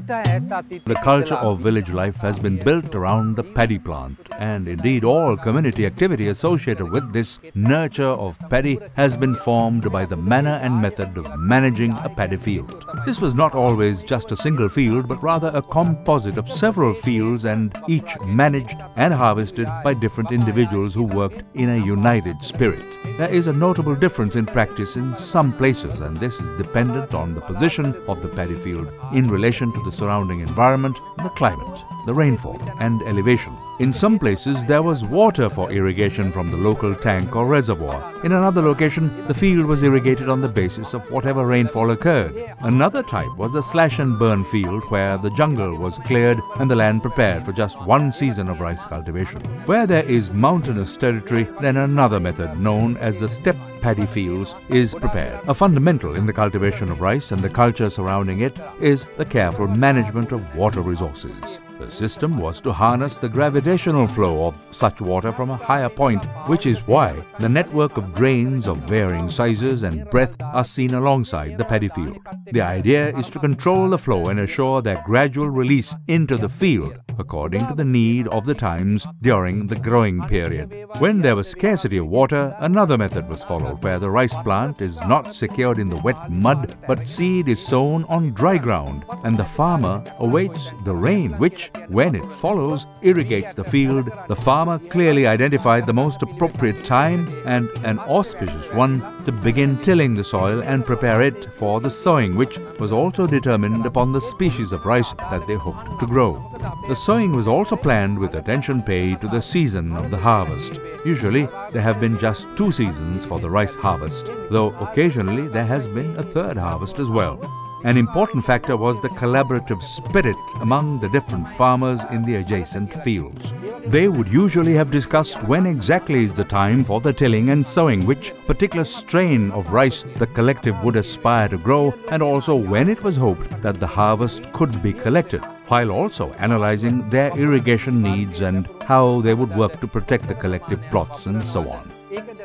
The culture of village life has been built around the paddy plant, and indeed all community activity associated with this nurture of paddy has been formed by the manner and method of managing a paddy field. This was not always just a single field, but rather a composite of several fields, and each managed and harvested by different individuals who worked in a united spirit. There is a notable difference in practice in some places, and this is dependent on the position of the paddy field in relation to the surrounding environment, the climate, the rainfall and elevation. In some places there was water for irrigation from the local tank or reservoir. In another location, the field was irrigated on the basis of whatever rainfall occurred. Another type was a slash and burn field where the jungle was cleared and the land prepared for just one season of rice cultivation. Where there is mountainous territory, then another method known as the step paddy fields is prepared. A fundamental in the cultivation of rice and the culture surrounding it is the careful management of water resources. The system was to harness the gravitational flow of such water from a higher point, which is why the network of drains of varying sizes and breadth are seen alongside the paddy field. The idea is to control the flow and assure their gradual release into the field according to the need of the times during the growing period. When there was scarcity of water, another method was followed where the rice plant is not secured in the wet mud but seed is sown on dry ground and the farmer awaits the rain which, when it follows, irrigates the field. The farmer clearly identified the most appropriate time and an auspicious one to begin tilling the soil and prepare it for the sowing, which was also determined upon the species of rice that they hoped to grow. The sowing was also planned with attention paid to the season of the harvest. Usually, there have been just 2 seasons for the rice harvest, though occasionally there has been a third harvest as well. An important factor was the collaborative spirit among the different farmers in the adjacent fields. They would usually have discussed when exactly is the time for the tilling and sowing, which particular strain of rice the collective would aspire to grow, and also when it was hoped that the harvest could be collected, while also analyzing their irrigation needs and how they would work to protect the collective plots and so on.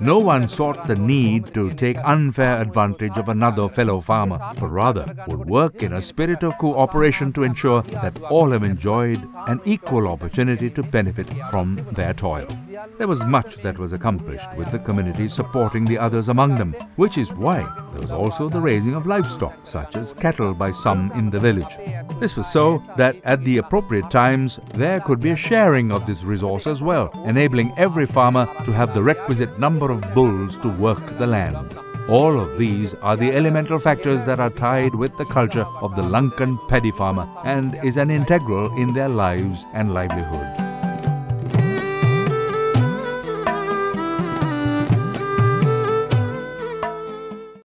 No one sought the need to take unfair advantage of another fellow farmer, but rather would work in a spirit of cooperation to ensure that all have enjoyed an equal opportunity to benefit from their toil. There was much that was accomplished with the community supporting the others among them, which is why there was also the raising of livestock, such as cattle by some in the village. This was so that at the appropriate times there could be a sharing of this resource as well, enabling every farmer to have the requisite number of bulls to work the land. All of these are the elemental factors that are tied with the culture of the Lankan paddy farmer and is an integral in their lives and livelihood.